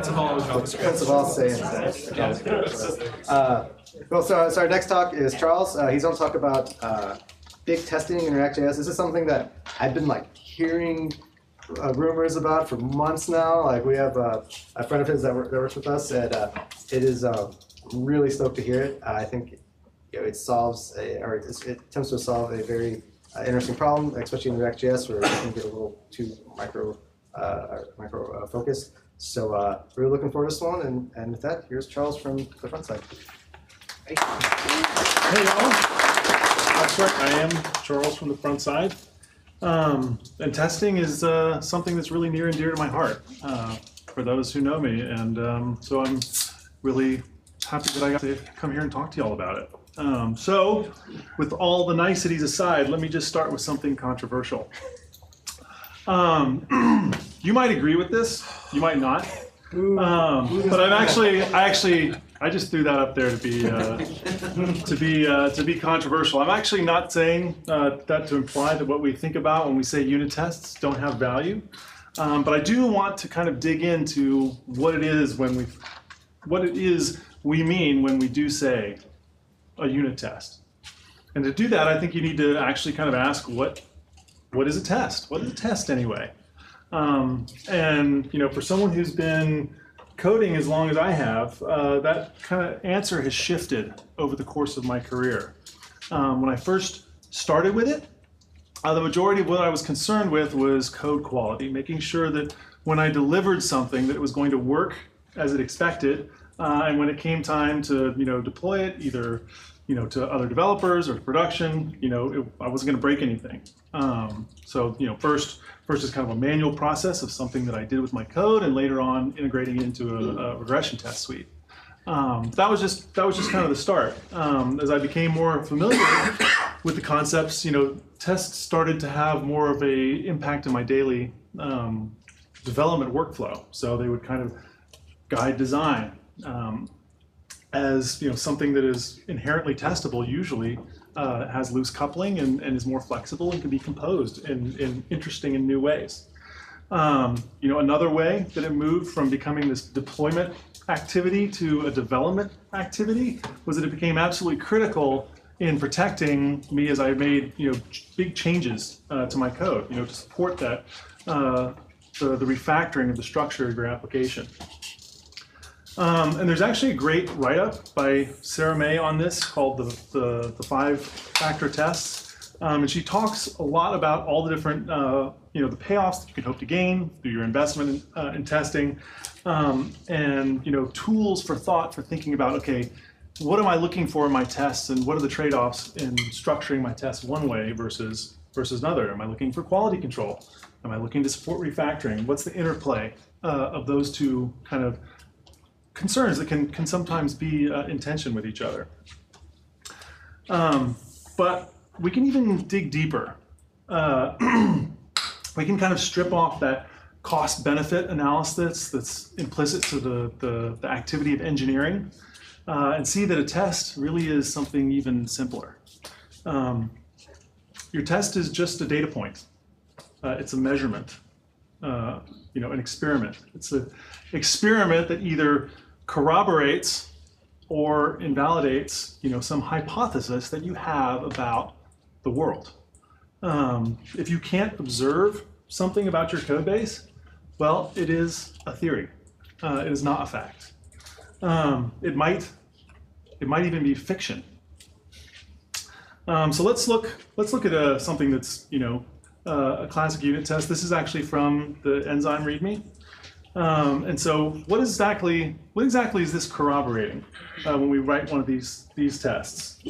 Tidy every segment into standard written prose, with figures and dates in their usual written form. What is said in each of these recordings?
of all JavaScript. Prince of all say and say. Well, so our next talk is Charles. He's going to talk about big testing in React.js. This is something that I've been like hearing rumors about for months now. Like we have a friend of his that works with us, and it is really stoked to hear it. I think it solves it attempts to solve a very interesting problem, especially in React.js where it can get a little too micro focused. So we're looking forward to this one, and with that, here's Charles from the front side. Hey y'all, that's right, I am Charles from the front side. And testing is something that's really near and dear to my heart for those who know me, and so I'm really happy that I got to come here and talk to you all about it. So with all the niceties aside, let me just start with something controversial. You might agree with this, you might not, but I just threw that up there to be controversial. I'm actually not saying that to imply that what we think about when we say unit tests don't have value, but I do want to kind of dig into what it is we mean when we do say a unit test. And to do that, I think you need to actually kind of ask what is a test? What is a test anyway? And for someone who's been coding as long as I have, that kind of answer has shifted over the course of my career. When I first started with it, the majority of what I was concerned with was code quality, making sure that when I delivered something that it was going to work as it expected, and when it came time to deploy it either to other developers or to production, I wasn't going to break anything. So first is kind of a manual process of something that I did with my code, and later on integrating into a regression test suite. That was just kind of the start. As I became more familiar with the concepts, tests started to have more of a impact in my daily development workflow. So they would kind of guide design. As something that is inherently testable usually has loose coupling and is more flexible and can be composed in interesting and new ways. Another way that it moved from becoming this deployment activity to a development activity was that it became absolutely critical in protecting me as I made big changes to my code, to support that the refactoring of the structure of your application. And there's actually a great write-up by Sarah May on this called the 5-factor tests. And she talks a lot about all the different, the payoffs that you can hope to gain through your investment in testing, and tools for thought for thinking about, okay, what am I looking for in my tests, and what are the trade-offs in structuring my tests one way versus another? Am I looking for quality control? Am I looking to support refactoring? What's the interplay of those two kind of concerns that can sometimes be in tension with each other? But we can even dig deeper. We can kind of strip off that cost-benefit analysis that's implicit to the activity of engineering and see that a test really is something even simpler. Your test is just a data point. It's a measurement, an experiment. It's an experiment that either corroborates or invalidates, some hypothesis that you have about the world. If you can't observe something about your code base, well, it is a theory. It is not a fact. It might even be fiction. So let's look at something that's a classic unit test. This is actually from the Enzyme README. And so what exactly is this corroborating when we write one of these tests?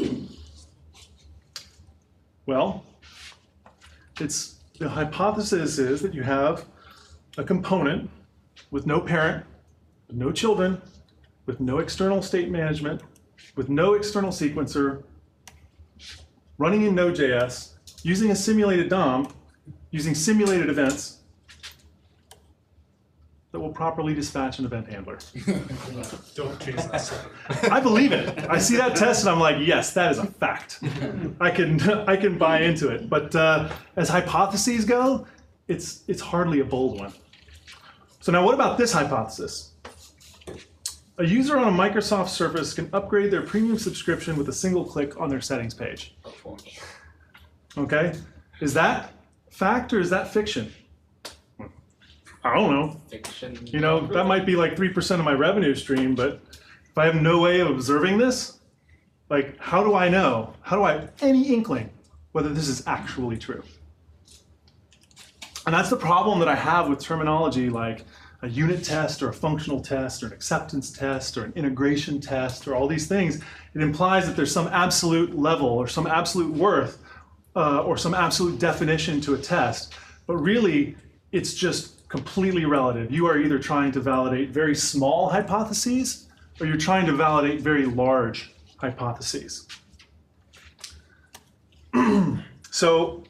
Well, the hypothesis is that you have a component with no parent, with no children, with no external state management, with no external sequencer, running in Node.js, using a simulated DOM, using simulated events that will properly dispatch an event handler. Don't chase us. I believe it. I see that test and I'm like, yes, that is a fact. I can buy into it. But as hypotheses go, it's hardly a bold one. So now what about this hypothesis? A user on a Microsoft Surface can upgrade their premium subscription with a single click on their settings page. Okay, is that fact or is that fiction? I don't know. Fiction. You know, that might be like 3% of my revenue stream, but if I have no way of observing this, like, how do I know? How do I have any inkling whether this is actually true? And that's the problem that I have with terminology like a unit test or a functional test or an acceptance test or an integration test or all these things. It implies that there's some absolute level or some absolute worth or some absolute definition to a test. But really, it's just completely relative. You are either trying to validate very small hypotheses or you're trying to validate very large hypotheses. So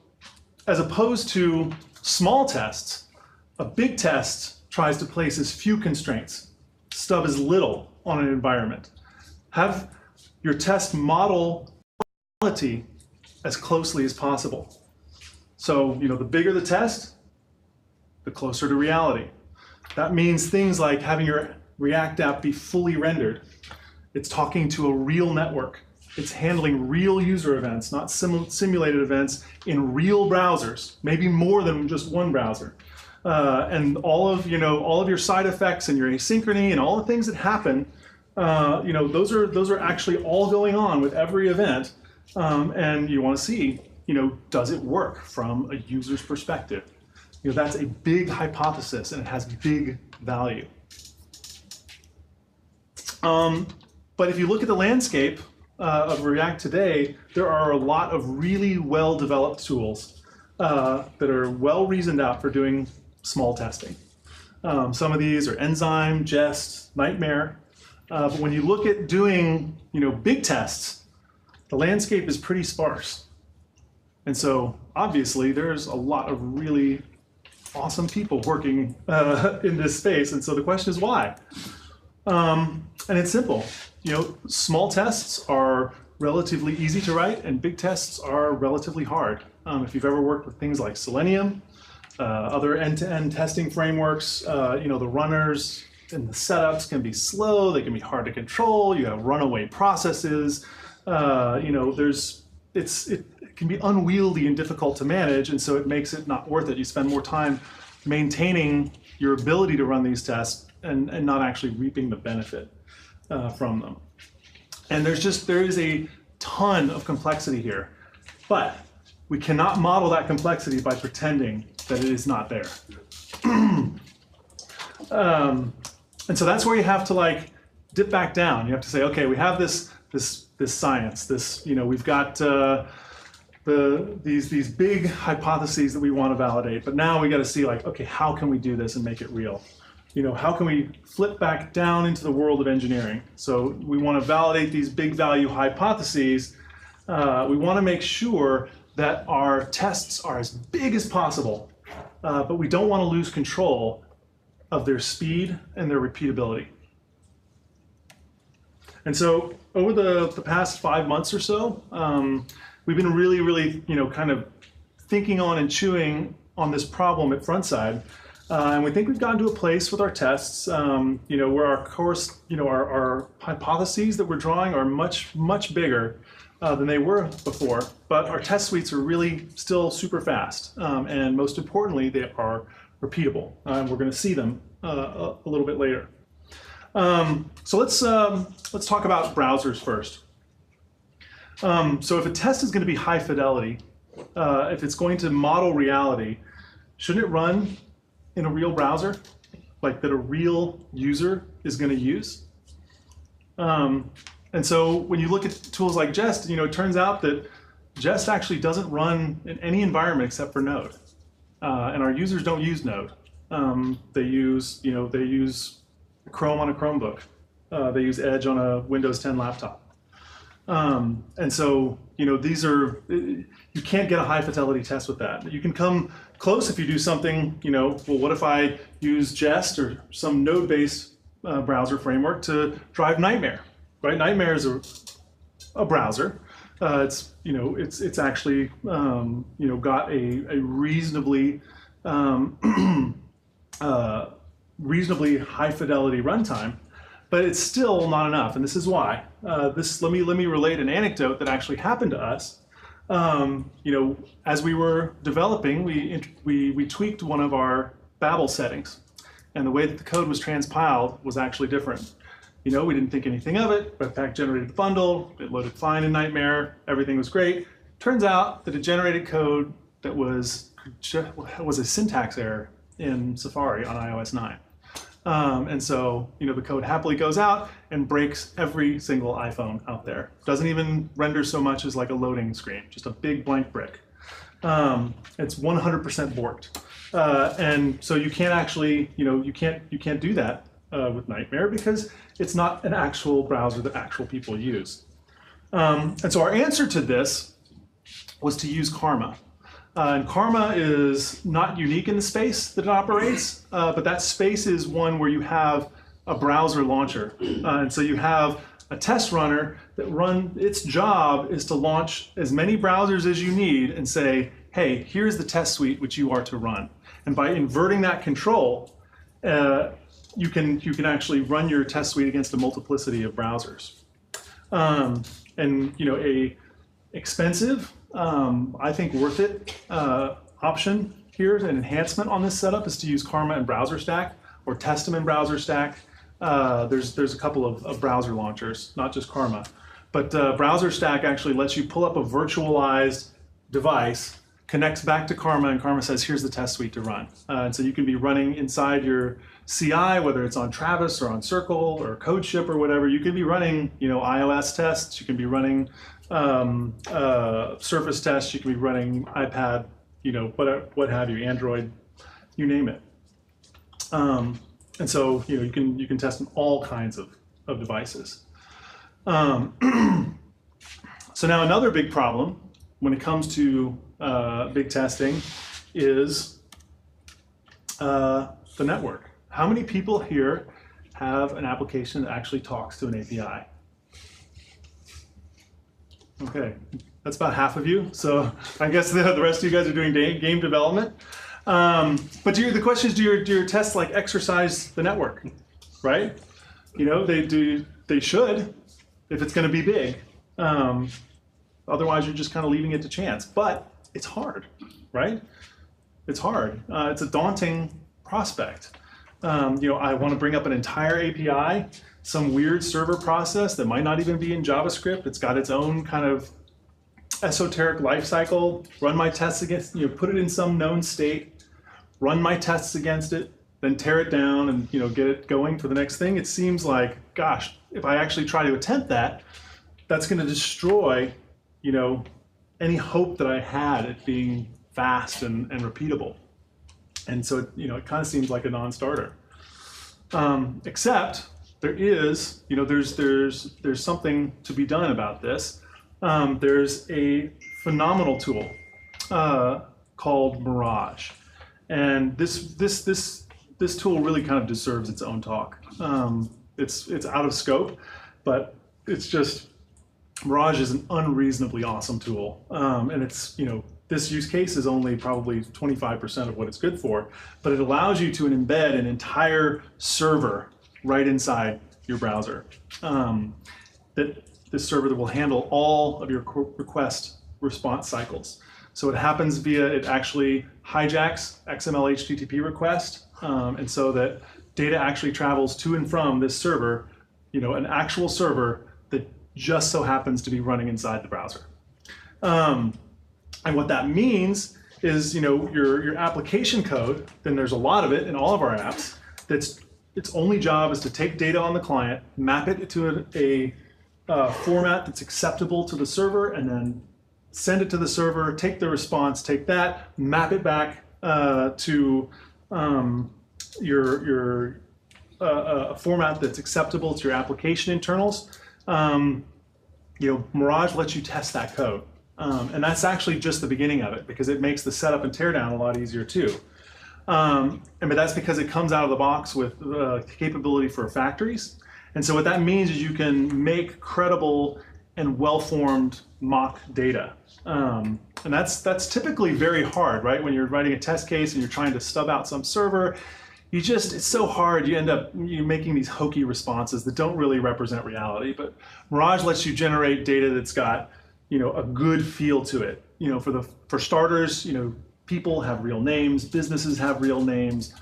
as opposed to small tests, a big test tries to place as few constraints, stub as little on an environment. Have your test model reality as closely as possible. So, you know, the bigger the test, the closer to reality. That means things like having your React app be fully rendered. It's talking to a real network. It's handling real user events, not simulated events in real browsers, maybe more than just one browser. And all of your side effects and your asynchrony and all the things that happen, those are actually all going on with every event. And you want to see, does it work from a user's perspective? That's a big hypothesis and it has big value. But if you look at the landscape of React today, there are a lot of really well-developed tools that are well reasoned out for doing small testing. Some of these are Enzyme, Jest, Nightmare. But when you look at doing big tests, the landscape is pretty sparse. And so obviously there's a lot of really awesome people working in this space. And so the question is why? And it's simple. Small tests are relatively easy to write and big tests are relatively hard. If you've ever worked with things like Selenium, other end-to-end testing frameworks, the runners and the setups can be slow, they can be hard to control, you have runaway processes, it can be unwieldy and difficult to manage, and so it makes it not worth it. You spend more time maintaining your ability to run these tests and not actually reaping the benefit from them. And there is a ton of complexity here, but we cannot model that complexity by pretending that it is not there. And so that's where you have to dip back down. You have to say, okay, we have this science, we've got these big hypotheses that we want to validate, but now we got to see okay, how can we do this and make it real? How can we flip back down into the world of engineering? So we want to validate these big value hypotheses. We want to make sure that our tests are as big as possible, but we don't want to lose control of their speed and their repeatability. And so over the past 5 months or so, we've been really, kind of thinking on and chewing on this problem at Frontside. And we think we've gotten to a place with our tests, where our course, our hypotheses that we're drawing are much bigger than they were before, but our test suites are really still super fast. And most importantly, they are repeatable. We're going to see them a little bit later. So let's talk about browsers first. So if a test is going to be high fidelity, if it's going to model reality, shouldn't it run in a real browser, that a real user is going to use? And so when you look at tools like Jest, it turns out that Jest actually doesn't run in any environment except for Node. And our users don't use Node. They use Chrome on a Chromebook. They use Edge on a Windows 10 laptop. And so, you can't get a high fidelity test with that. You can come close if you do something, well, what if I use Jest or some node-based browser framework to drive Nightmare, right? Nightmare is a browser. It's actually, got a reasonably, reasonably high fidelity runtime. but it's still not enough, and this is why. Let me relate an anecdote that actually happened to us. As we were developing, we tweaked one of our Babel settings, and the way that the code was transpiled was actually different. We didn't think anything of it, Webpack generated the bundle, it loaded fine in Nightmare, everything was great. Turns out that it generated code that was a syntax error in Safari on iOS 9. And so, the code happily goes out and breaks every single iPhone out there. Doesn't even render so much as like a loading screen, just a big blank brick. It's 100% borked. And so you can't actually, you can't do that with Nightmare because it's not an actual browser that actual people use. And so our answer to this was to use Karma. And Karma is not unique in the space that it operates, but that space is one where you have a browser launcher. And so you have a test runner that its job is to launch as many browsers as you need and say, hey, here's the test suite which you are to run. And by inverting that control, you can actually run your test suite against a multiplicity of browsers. And a expensive, I think worth it option here, an enhancement on this setup, is to use Karma and Browser Stack or test them in Browser Stack. There's a couple of browser launchers, not just Karma, but Browser Stack actually lets you pull up a virtualized device, connects back to Karma, and Karma says, here's the test suite to run. And so you can be running inside your CI, whether it's on Travis or on Circle or CodeShip or whatever. You can be running, iOS tests. You can be running Surface tests. You can be running iPad, what have you, Android, you name it. And so you can test on all kinds of devices. So now another big problem when it comes to big testing is the network. How many people here have an application that actually talks to an API? Okay, that's about half of you. So I guess the rest of you guys are doing game development. But the question is, do your tests like exercise the network, right? They should, if it's going to be big. Otherwise, you're just kind of leaving it to chance. But it's hard, right? It's hard. It's a daunting prospect. I want to bring up an entire API, some weird server process that might not even be in JavaScript. It's got its own kind of esoteric lifecycle. Run my tests against, put it in some known state, run my tests against it, then tear it down and get it going for the next thing. It seems like, gosh, if I actually try to attempt that, that's going to destroy, any hope that I had at being fast and repeatable. And so, it kind of seems like a non-starter. Except there is, there's something to be done about this. There's a phenomenal tool called Mirage, and this tool really kind of deserves its own talk. It's out of scope, but it's just Mirage is an unreasonably awesome tool, and it's this use case is only probably 25% of what it's good for, but it allows you to embed an entire server right inside your browser. This server that will handle all of your request response cycles. So it happens it actually hijacks XML HTTP request, and so that data actually travels to and from this server, an actual server that just so happens to be running inside the browser. And what that means is, your application code, then there's a lot of it in all of our apps, its only job is to take data on the client, map it to a format that's acceptable to the server, and then send it to the server, take the response, take that, map it back to your format that's acceptable to your application internals. Mirage lets you test that code. And that's actually just the beginning of it, because it makes the setup and teardown a lot easier too. But that's because it comes out of the box with capability for factories. And so what that means is you can make credible and well-formed mock data. And that's typically very hard, right? When you're writing a test case and you're trying to stub out some server, it's so hard. You end up making these hokey responses that don't really represent reality. But Mirage lets you generate data that's got, a good feel to it. For starters, people have real names, businesses have real names,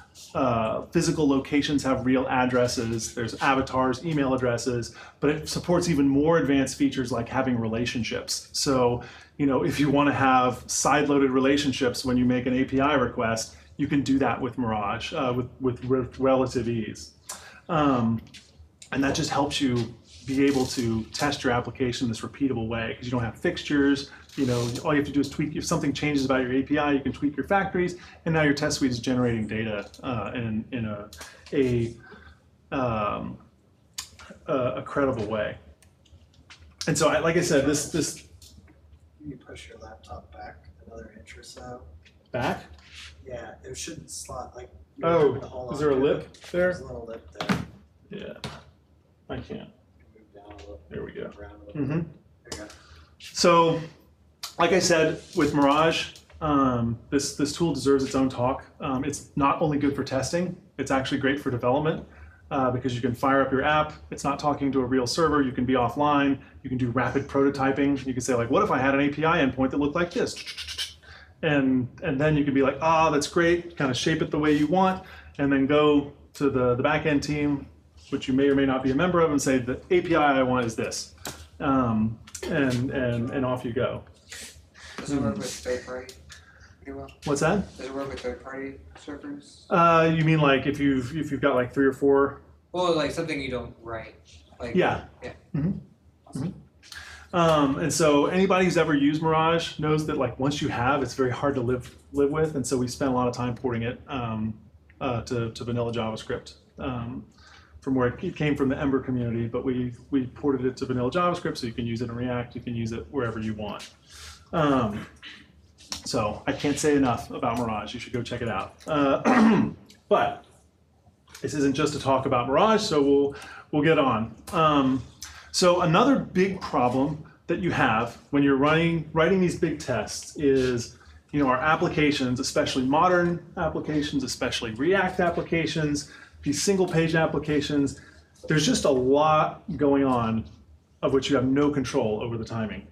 physical locations have real addresses, there's avatars, email addresses, but it supports even more advanced features like having relationships. So, if you want to have side-loaded relationships when you make an API request, you can do that with Mirage with relative ease. And that just helps you be able to test your application in this repeatable way because you don't have fixtures. All you have to do is tweak. If something changes about your API, you can tweak your factories, and now your test suite is generating data in a credible way. And so, like I said, this. You push your laptop back another inch or so. Back? Yeah, it shouldn't slot like. Oh, is there a lip there? There's a little lip there. Yeah, I can't. Move down a little. There we go. Around a little. There you go. So, like I said, with Mirage, this tool deserves its own talk. It's not only good for testing, it's actually great for development because you can fire up your app. It's not talking to a real server. You can be offline. You can do rapid prototyping. You can say, like, what if I had an API endpoint that looked like this? And then you can be like, that's great, kind of shape it the way you want, and then go to the back-end team, which you may or may not be a member of, and say, the API I want is this. And off you go. Does it work with third-party pretty well? What's that? Does it work with third-party servers? You mean like if you've got like 3 or 4? Well, like something you don't write. Like Yeah. Yeah. Mm-hmm. And so anybody who's ever used Mirage knows that like once you have, it's very hard to live with. And so we spent a lot of time porting it to vanilla JavaScript. From where it came from the Ember community, but we ported it to vanilla JavaScript, so you can use it in React, you can use it wherever you want. So I can't say enough about Mirage. You should go check it out. But this isn't just to talk about Mirage, so we'll get on. So another big problem that you have when you're writing these big tests is, our applications, especially modern applications, especially React applications, these single-page applications, there's just a lot going on of which you have no control over the timing.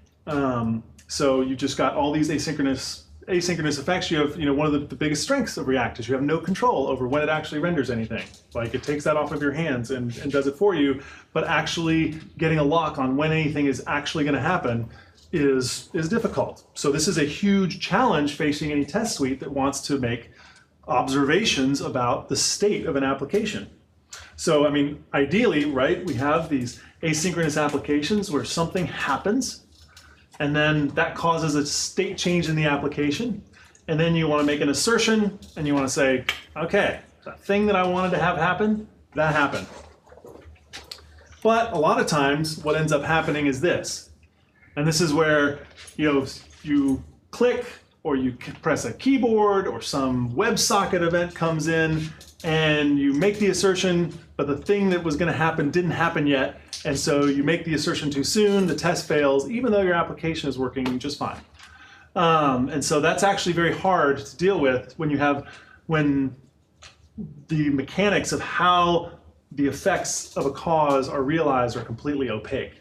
So you just got all these asynchronous effects. You have, one of the biggest strengths of React is you have no control over when it actually renders anything. Like it takes that off of your hands and does it for you, but actually getting a lock on when anything is actually going to happen is difficult. So this is a huge challenge facing any test suite that wants to make observations about the state of an application. So, ideally, right, we have these asynchronous applications where something happens, and then that causes a state change in the application, and then you want to make an assertion, and you want to say, okay, the thing that I wanted to have happen, that happened. But a lot of times, what ends up happening is this, and this is where, you click, or you press a keyboard, or some WebSocket event comes in, and you make the assertion, but the thing that was going to happen didn't happen yet, and so you make the assertion too soon, the test fails, even though your application is working just fine. And so that's actually very hard to deal with when the mechanics of how the effects of a cause are realized are completely opaque.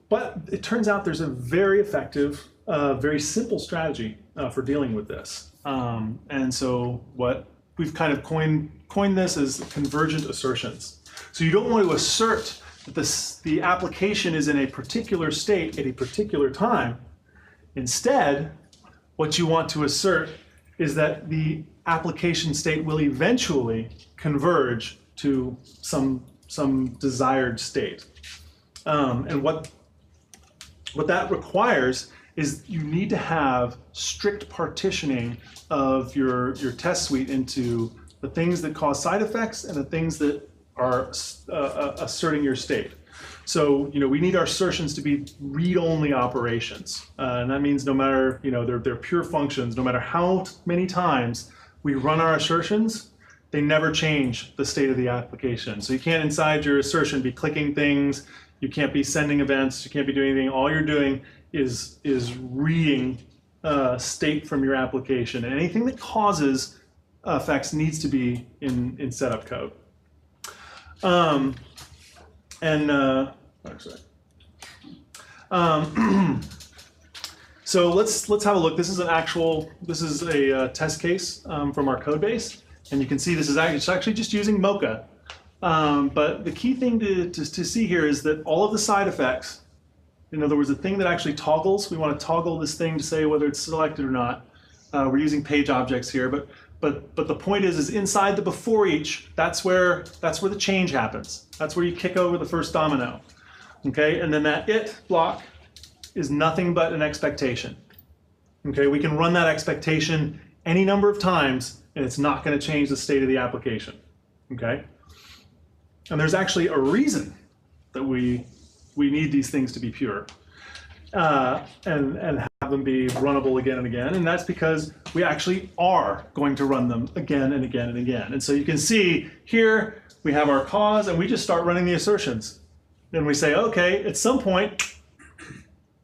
But it turns out there's a very effective, very simple strategy for dealing with this. And so what we've kind of coined this as convergent assertions. So you don't want to assert that the application is in a particular state at a particular time. Instead, what you want to assert is that the application state will eventually converge to some desired state. And what that requires is you need to have strict partitioning of your test suite into the things that cause side effects and the things that are asserting your state. So, we need our assertions to be read-only operations. And that means no matter, they're pure functions, no matter how many times we run our assertions, they never change the state of the application. So you can't inside your assertion be clicking things, you can't be sending events, you can't be doing anything. All you're doing is reading state from your application. And anything that causes effects needs to be in setup code. So let's have a look. This is a test case from our code base, and you can see this is actually just using Mocha. But the key thing to see here is that all of the side effects, in other words, the thing that actually toggles, we want to toggle this thing to say whether it's selected or not. We're using page objects here, but the point is inside the before each, that's where the change happens. That's where you kick over the first domino. Okay, and then that it block is nothing but an expectation. Okay, we can run that expectation any number of times, and it's not going to change the state of the application. Okay, and there's actually a reason that we need these things to be pure and have them be runnable again and again, and that's because we actually are going to run them again and again and again. And so you can see here we have our cause, and we just start running the assertions. Then we say, okay, at some point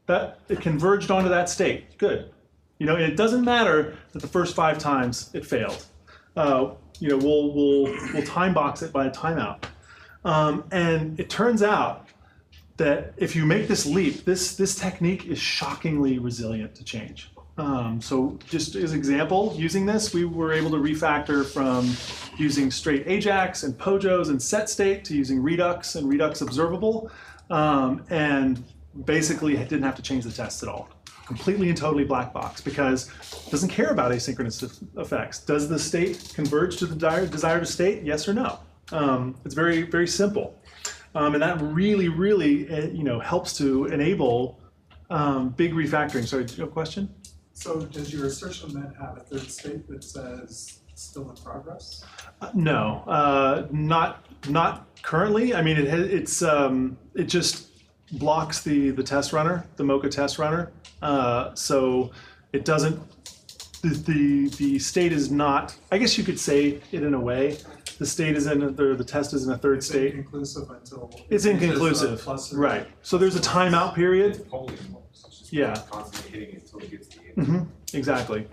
that it converged onto that state. Good. You know, it doesn't matter that the first 5 times it failed. You know, we'll time box it by a timeout. And it turns out that if you make this leap, this technique is shockingly resilient to change. So just as an example, using this, we were able to refactor from using straight Ajax and POJOs and set state to using Redux and Redux observable. And basically it didn't have to change the tests at all. Completely and totally black box, because it doesn't care about asynchronous effects. Does the state converge to the desired state? Yes or no? It's very, very simple. And that really, really, helps to enable big refactoring. Sorry, do you have a question? So does your assertion then have a third state that says still in progress? No, not currently. I mean, it just blocks the test runner, the Mocha test runner. So it doesn't. The state is not. I guess you could say it in a way. The state is the test is in a third state. Inconclusive until It's inconclusive, right? So there's a timeout period. Yeah. Constantly hitting it until it gets the end. Exactly.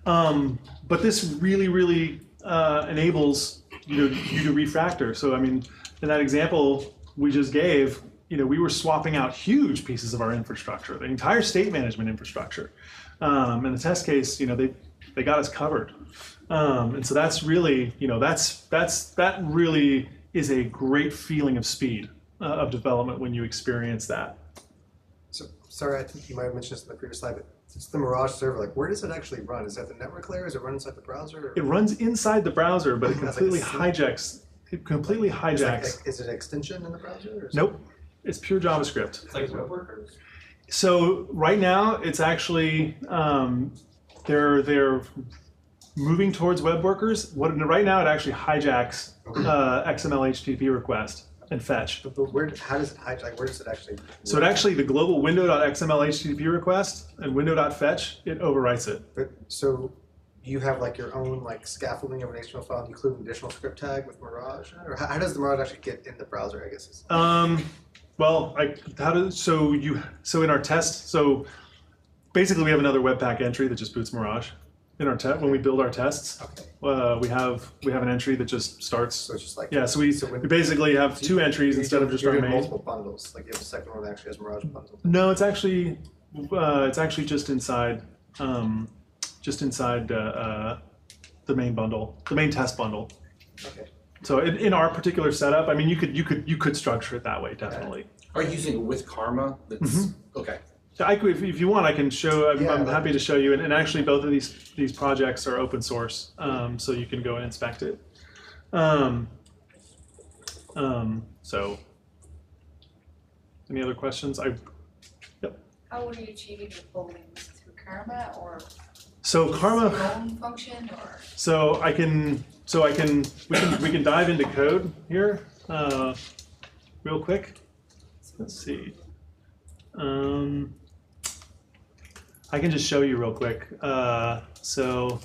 But this really, really enables you to refactor. So I mean, in that example we just gave, we were swapping out huge pieces of our infrastructure, the entire state management infrastructure. In the test case, they got us covered. And so that's really, that really is a great feeling of speed of development when you experience that. So, sorry, I think you might have mentioned this in the previous slide, but it's the Mirage server. Like, where does it actually run? Is that the network layer? Is it run inside the browser? Or? It runs inside the browser, but it That's completely like hijacks. It completely hijacks. Is it an extension in the browser? Or Nope, it's pure JavaScript. It's like web workers. So right now, it's actually they're moving towards web workers. Right now, it actually hijacks XML HTTP request and fetch. But how does it hijack? Where does it actually? So it actually, the global window.xml HTTP request and window.fetch, it overwrites it. But so you have like your own like scaffolding of an HTML file, including an additional script tag with Mirage, or how does the Mirage actually get in the browser? I guess. Well, so in our test, so basically we have another Webpack entry that just boots Mirage. In our when we build our tests, Okay. we have an entry that just starts. So it's just like Yeah, so we basically have 2 entries instead of just our doing main. multiple bundles. Like you have a second one that actually has Mirage bundle. No, it's actually just inside the main bundle, the main test bundle. Okay. So in our particular setup, I mean, you could structure it that way, definitely. Are you using it with Karma? That's okay. So if you want, I can show. I'm Yeah, happy to show you. And actually, both of these projects are open source, so you can go and inspect it. So, any other questions? Yep. How were you achieving the foldings through Karma or So Karma. your own function or? So we can dive into code here, real quick. Let's see. I can just show you real quick. So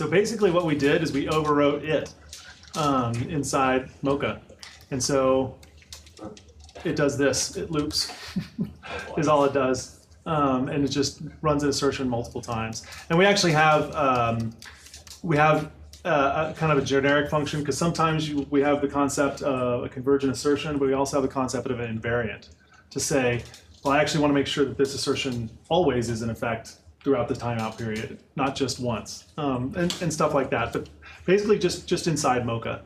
basically what we did is we overwrote it inside Mocha. And so it does this. It loops, is all it does. And it just runs an assertion multiple times. And we actually have, a kind of a generic function, because sometimes we have the concept of a convergent assertion, but we also have the concept of an invariant to say, well, I actually want to make sure that this assertion always is in effect throughout the timeout period, not just once, and stuff like that. But basically just inside Mocha.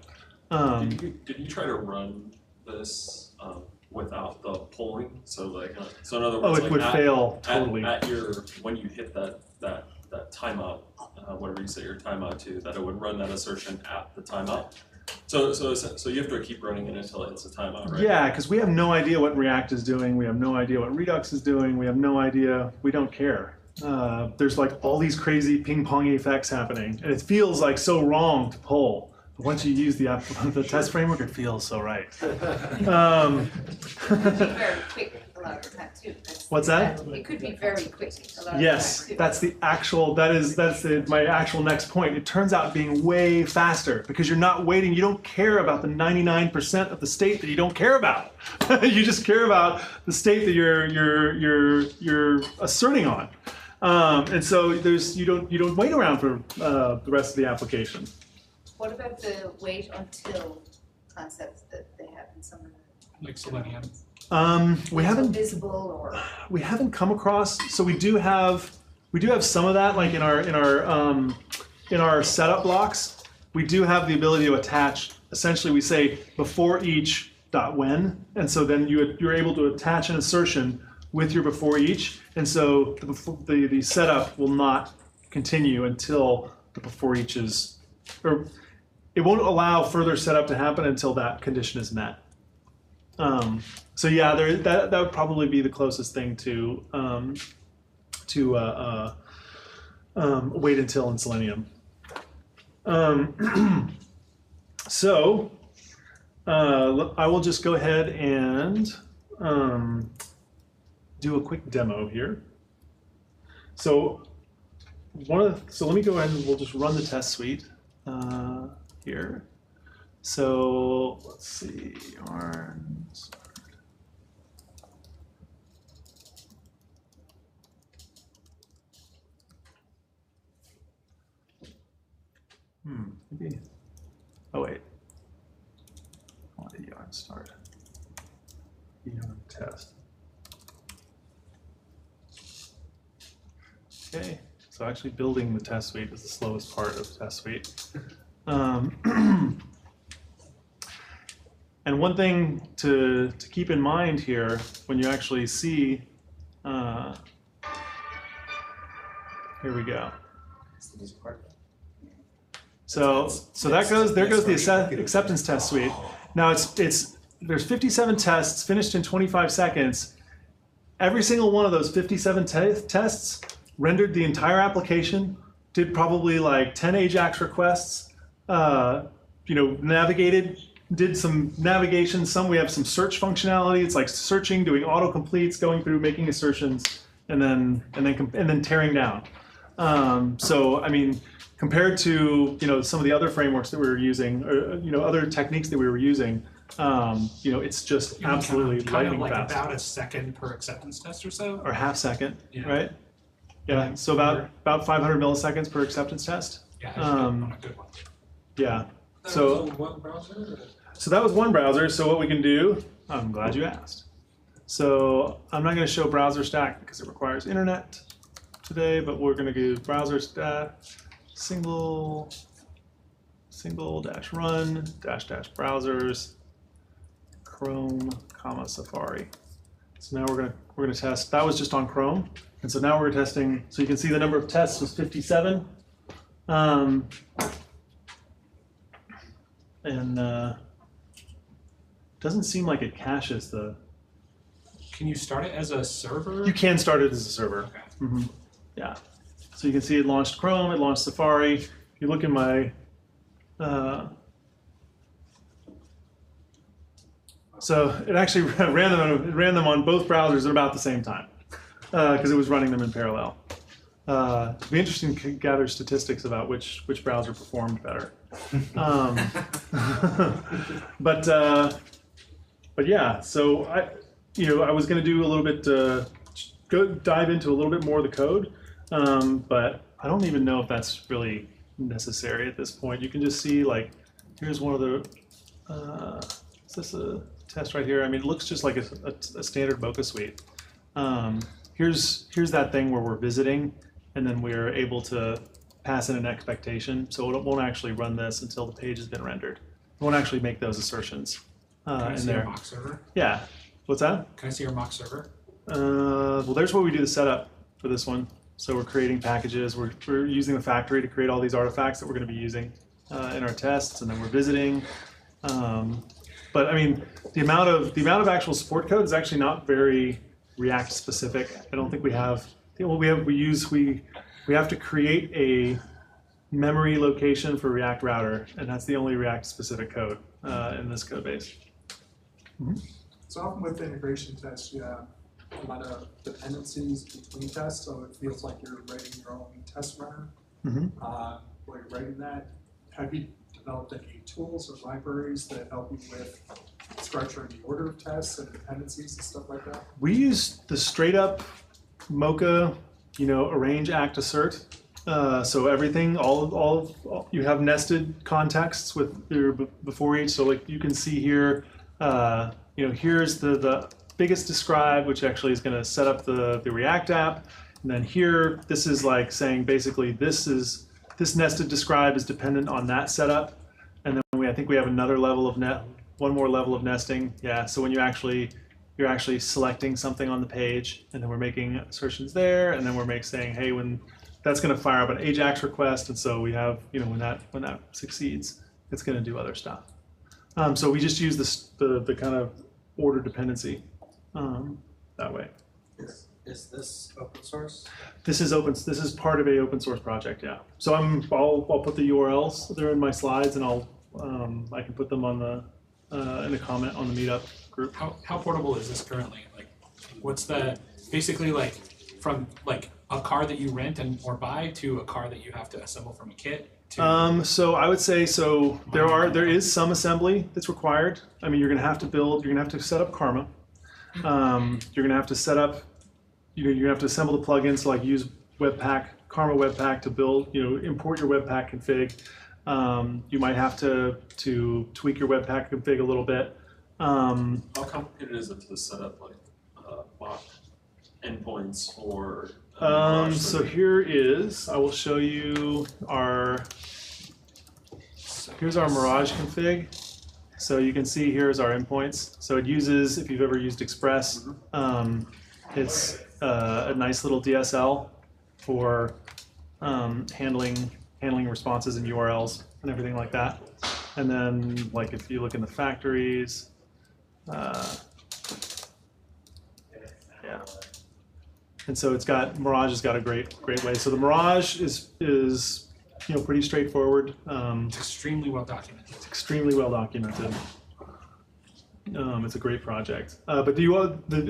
Did you try to run this without the polling? So like, so in other words, It would fail totally. At your when you hit that timeout, whatever you set your timeout to, that it would run that assertion at the timeout. So you have to keep running it until it hits a timeout, right? Yeah, because we have no idea what React is doing. We have no idea what Redux is doing. We have no idea. We don't care. There's like all these crazy ping-pong effects happening, and it feels like so wrong to poll. But once you use the test framework, it feels so right. Very quick a lot of the time too. What's that? It could be very quick a lot of Yes, the time too. that's my actual next point. It turns out being way faster because you're not waiting. You don't care about the 99% of the state that you don't care about. You just care about the state that you're asserting on. And so you don't wait around for the rest of the application. What about the wait until concepts that they have in some of the Like Selenium. We haven't visible or we haven't come across. So we do have some of that, like in our setup blocks. We do have the ability to attach. Essentially, we say before each dot when, and so then you're able to attach an assertion with your before each, and so the setup will not continue until the before each is, or it won't allow further setup to happen until that condition is met. So yeah, that would probably be the closest thing to wait until in Selenium. So I will just go ahead and do a quick demo here. So let me go ahead and we'll just run the test suite here. So let's see, maybe. Oh wait. I want to yarn start. Yarn test. Okay. So actually building the test suite is the slowest part of the test suite. And one thing to keep in mind here when you actually see, here we go. So there goes the acceptance test suite. Now there's 57 tests finished in 25 seconds. Every single one of those 57 tests rendered the entire application, did probably like 10 AJAX requests, navigated, did some navigation. We have some search functionality. It's like searching, doing autocompletes, going through, making assertions, and then tearing down. So I mean, compared to some of the other frameworks that we were using, or other techniques that we were using, it's just absolutely lightning like fast. About a second per acceptance test or so. Or half second, Yeah. right? Yeah, so about 500 milliseconds per acceptance test. Yeah, on a good one. Yeah. So that was one browser. So what we can do, I'm glad you asked. So I'm not going to show browser stack because it requires internet today, but we're going to do browser stack single dash run dash browsers Chrome comma Safari. So now we're gonna test. That was just on Chrome, and so now we're testing. So you can see the number of tests was 57. Doesn't seem like it caches the. Can you start it as a server? You can start it as a server. Okay. Mm-hmm. Yeah. So you can see it launched Chrome, it launched Safari. If you look in my. So it actually ran them on both browsers at about the same time because it was running them in parallel. It'd be interesting to gather statistics about which browser performed better. But but yeah, so I was going to do a little bit, go dive into a little bit more of the code, but I don't even know if that's really necessary at this point. You can just see like, here's one of the, is this a test right here? I mean, it looks just like a standard Mocha suite. Here's that thing where we're visiting, and then we're able to pass in an expectation. So it won't actually run this until the page has been rendered. It won't actually make those assertions Can I in see there. your mock server? Yeah. What's that? Can I see your mock server? Well, there's where we do the setup for this one. So we're creating packages. We're using the factory to create all these artifacts that we're going to be using in our tests, and then we're visiting. But I mean, the amount of actual support code is actually not very React specific. I don't think we have. Well, we have to create a memory location for React router, and that's the only React specific code in this code base. Mm-hmm. So often with integration tests, you have a lot of dependencies between tests, so it feels like you're writing your own test runner. Mm-hmm. While you're writing that, have you developed any tools or libraries that help you with structuring the order of tests and dependencies and stuff like that? We use the straight up Mocha, arrange, act, assert. So everything, all you have nested contexts with your before each. So like you can see here, here's the biggest describe, which actually is going to set up the React app. And then here, this is like saying basically this nested describe is dependent on that setup. And then I think we have another level of one more level of nesting. Yeah. So when you're actually selecting something on the page, and then we're making assertions there, and then we're saying, hey, when that's going to fire up an AJAX request, and so we have, when that succeeds, it's going to do other stuff. So we just use the kind of order dependency that way. Is this open source? This is part of a open source project, yeah. So I'll put the URLs. They're in my slides, and I can put them on in the comment on the meetup group. How portable is this currently? Like, what's basically like from like a car that you rent or buy to a car that you have to assemble from a kit? So I would say there is some assembly that's required. I mean, you're going to have to set up Karma. You're going to have to set up, you have to assemble the plugins, so like use Webpack, Karma Webpack to build, import your Webpack config. You might have to tweak your Webpack config a little bit. How complicated is it to set up like mock endpoints or? So here is, I will show you here's our Mirage config. So you can see here's our endpoints. So it uses, if you've ever used Express, it's a nice little DSL for handling responses and URLs and everything like that. And then like if you look in the factories, yeah. And so Mirage has got a great way. So the Mirage is pretty straightforward. It's extremely well documented. It's extremely well documented. It's a great project. But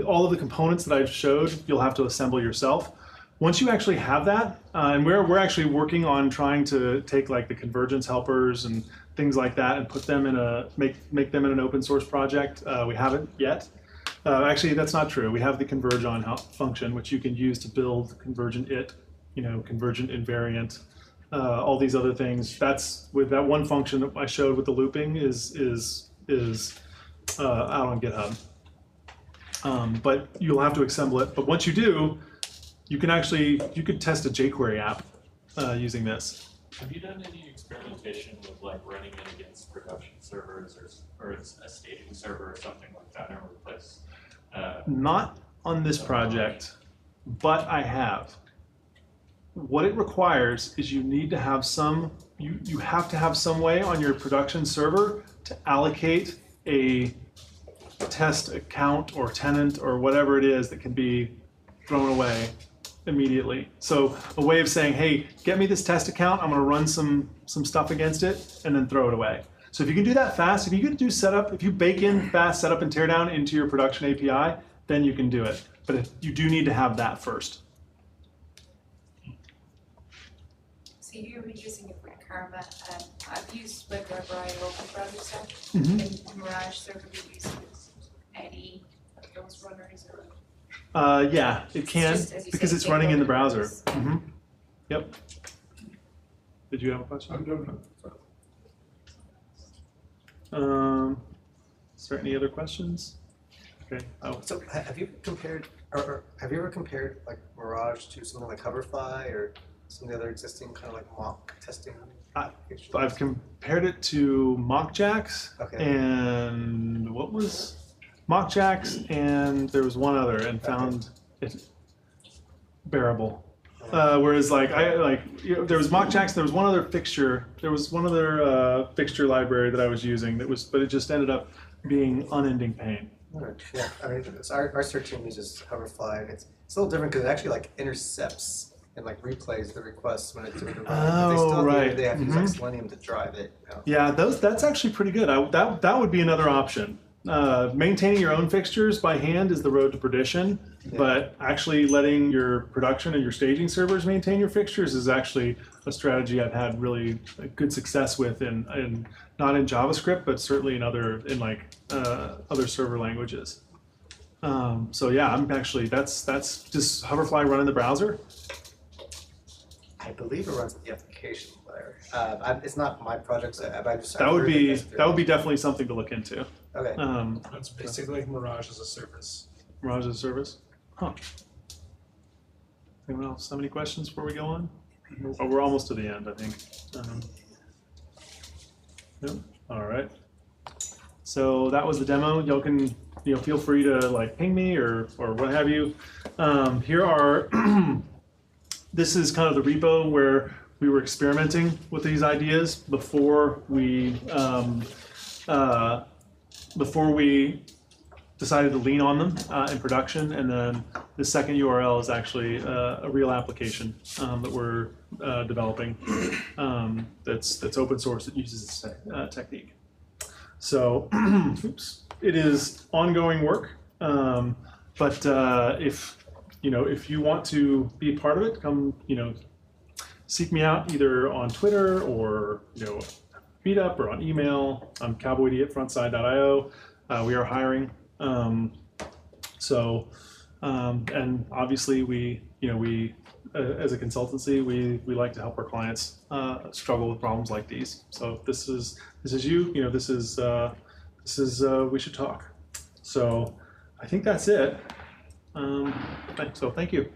all of the components that I've showed, you'll have to assemble yourself. Once you actually have that, and we're actually working on trying to take like the convergence helpers and things like that and put them make them in an open source project. We haven't yet. Actually, that's not true. We have the converge on function, which you can use to build convergent convergent invariant, all these other things. That's with that one function that I showed with the looping is out on GitHub. But you'll have to assemble it. But once you do, you could test a jQuery app using this. Have you done any experimentation with like running it against production servers or a staging server or something like that in replace? Not on this project, but I have. What it requires is you need to have you have to have some way on your production server to allocate a test account or tenant or whatever it is that can be thrown away immediately. So a way of saying, hey, get me this test account, I'm going to run some stuff against it, and then throw it away. So if you can do that fast, if you can do setup, if you bake in fast setup and teardown into your production API, then you can do it. But you do need to have that first. So you're using it for Karma. I've used WebRiot for other stuff. Mm-hmm. And Mirage server we use Those runners are. Yeah, it can It's just, as you because say, it's running in the browser. capabilities. Yep. Did you have a question? Is there any other questions? Okay. Oh, So have you compared, or have you ever compared like Mirage to something like Hoverfly or some of the other existing kind of like mock testing? I've compared it to mockjacks Okay. and what was mockjacks, and there was one other, and found it bearable. Whereas like there was mockjacks, there was one other fixture, fixture library that I was using that was, but it just ended up being unending pain. Yeah, I mean, our search team uses Hoverfly, and it's a little different because it actually like intercepts and like replays the requests when it's doing the run. They still right. They have to use like Selenium to drive it. You know? Yeah, that's actually pretty good. That would be another option. Maintaining your own fixtures by hand is the road to perdition, but actually letting your production and your staging servers maintain your fixtures is actually a strategy I've had really good success with in not in JavaScript, but certainly in other server languages. So yeah, I'm actually that's just Hoverfly run in the browser. I believe it runs the application layer. It's not my project, so I just That would be definitely something to look into. Okay. It's basically like Mirage as a service. Mirage as a service. Huh. Anyone else have any questions before we go on? Oh, we're almost to the end, I think. Yep. All right. So that was the demo. Y'all can feel free to like ping me or what have you. Here are this is kind of the repo where we were experimenting with these ideas before we decided to lean on them in production, and then the second URL is actually a real application that we're developing that's open source that uses this technique. So, it is ongoing work, but if you want to be a part of it, come seek me out either on Twitter or Meetup or on email. I'm cowboyd@frontside.io. We are hiring. And obviously we as a consultancy, we like to help our clients struggle with problems like these. So if this is you, this is we should talk. So I think that's it. So thank you.